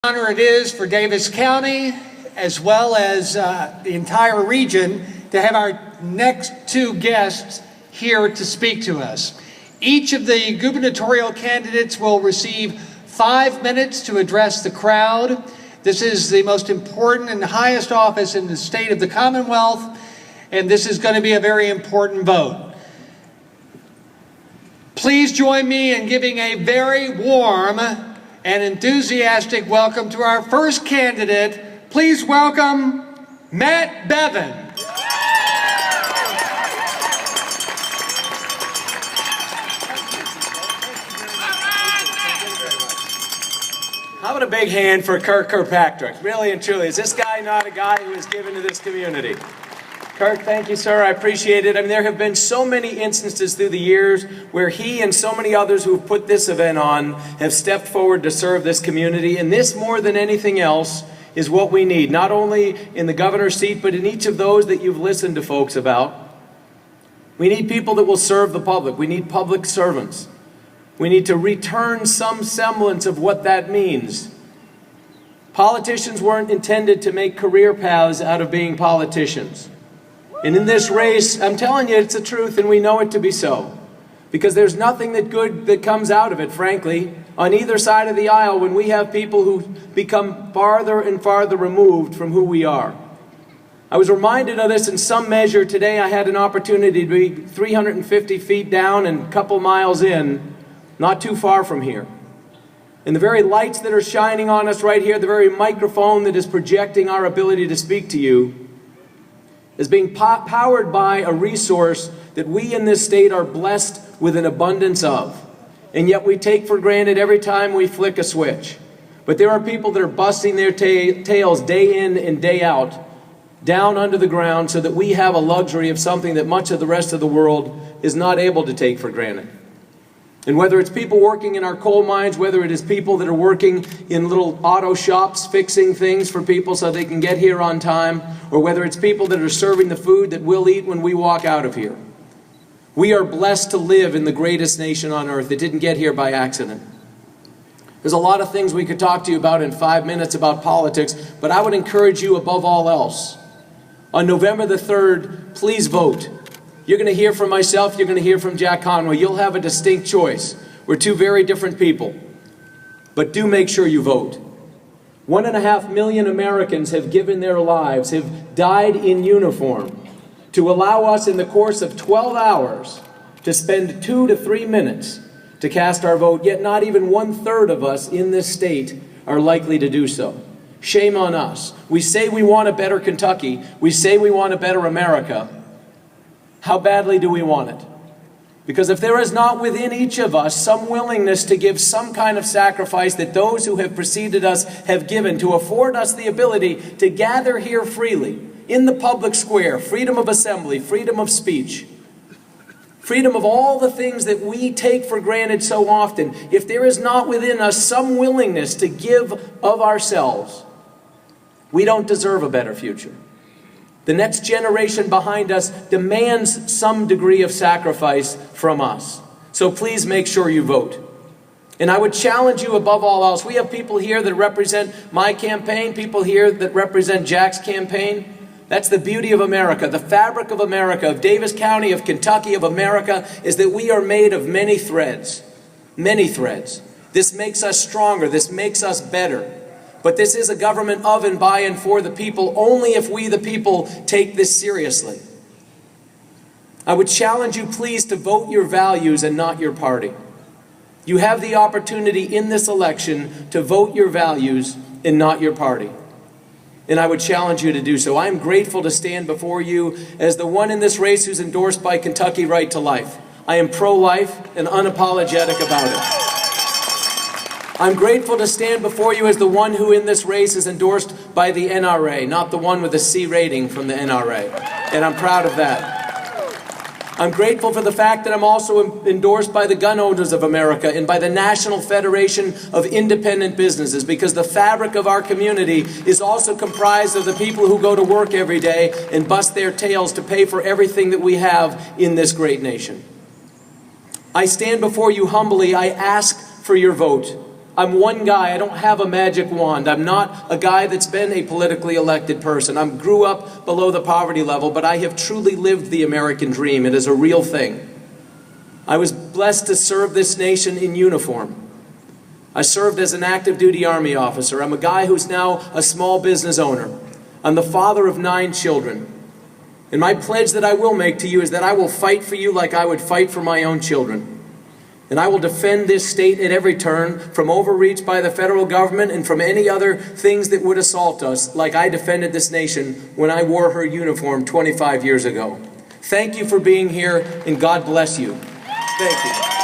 Honor it is for Daviess County as well as the entire region to have our next two guests here to speak to us. Each of the gubernatorial candidates will receive 5 minutes to address the crowd. This is the most important and highest office in the state of the Commonwealth, and this is going to be a very important vote. Please join me in giving a very warm and enthusiastic welcome to our first candidate. Please welcome Matt Bevin. How about a big hand for Kirk Kirkpatrick? Really and truly, is this guy not a guy who is given to this community? Kirk, thank you, sir. I appreciate it. I mean, there have been so many instances through the years where he and so many others who have put this event on have stepped forward to serve this community. And this, more than anything else, is what we need, not only in the governor's seat, but in each of those that you've listened to folks about. We need people that will serve the public. We need public servants. We need to return some semblance of what that means. Politicians weren't intended to make career paths out of being politicians. And in this race, I'm telling you, it's the truth, and we know it to be so. Because there's nothing good that comes out of it, frankly, on either side of the aisle when we have people who become farther and farther removed from who we are. I was reminded of this in some measure today. I had an opportunity to be 350 feet down and a couple miles in, not too far from here. And the very lights that are shining on us right here, the very microphone that is projecting our ability to speak to you, is being powered by a resource that we in this state are blessed with an abundance of. And yet we take for granted every time we flick a switch. But there are people that are busting their tails day in and day out, down under the ground, so that we have a luxury of something that much of the rest of the world is not able to take for granted. And whether it's people working in our coal mines, whether it is people that are working in little auto shops fixing things for people so they can get here on time, or whether it's people that are serving the food that we'll eat when we walk out of here. We are blessed to live in the greatest nation on earth that didn't get here by accident. There's a lot of things we could talk to you about in 5 minutes about politics, but I would encourage you above all else, on November the 3rd, please vote. You're going to hear from myself, you're going to hear from Jack Conway. You'll have a distinct choice. We're two very different people. But do make sure you vote. 1.5 million Americans have given their lives, have died in uniform, to allow us in the course of 12 hours to spend 2 to 3 minutes to cast our vote, yet not even 1/3 of us in this state are likely to do so. Shame on us. We say we want a better Kentucky. We say we want a better America. How badly do we want it? Because if there is not within each of us some willingness to give some kind of sacrifice that those who have preceded us have given to afford us the ability to gather here freely, in the public square, freedom of assembly, freedom of speech, freedom of all the things that we take for granted so often, if there is not within us some willingness to give of ourselves, we don't deserve a better future. The next generation behind us demands some degree of sacrifice from us. So please make sure you vote. And I would challenge you above all else. We have people here that represent my campaign, people here that represent Jack's campaign. That's the beauty of America. The fabric of America, of Daviess County, of Kentucky, of America, is that we are made of many threads. Many threads. This makes us stronger. This makes us better. But this is a government of and by and for the people only if we the people take this seriously. I would challenge you please to vote your values and not your party. You have the opportunity in this election to vote your values and not your party. And I would challenge you to do so. I am grateful to stand before you as the one in this race who's endorsed by Kentucky Right to Life. I am pro-life and unapologetic about it. I'm grateful to stand before you as the one who in this race is endorsed by the NRA, not the one with a C rating from the NRA. And I'm proud of that. I'm grateful for the fact that I'm also endorsed by the Gun Owners of America and by the National Federation of Independent Businesses, because the fabric of our community is also comprised of the people who go to work every day and bust their tails to pay for everything that we have in this great nation. I stand before you humbly. I ask for your vote. I'm one guy. I don't have a magic wand. I'm not a guy that's been a politically elected person. I grew up below the poverty level, but I have truly lived the American dream. It is a real thing. I was blessed to serve this nation in uniform. I served as an active duty Army officer. I'm a guy who's now a small business owner. I'm the father of 9 children. And my pledge that I will make to you is that I will fight for you like I would fight for my own children. And I will defend this state at every turn, from overreach by the federal government and from any other things that would assault us, like I defended this nation when I wore her uniform 25 years ago. Thank you for being here, and God bless you. Thank you.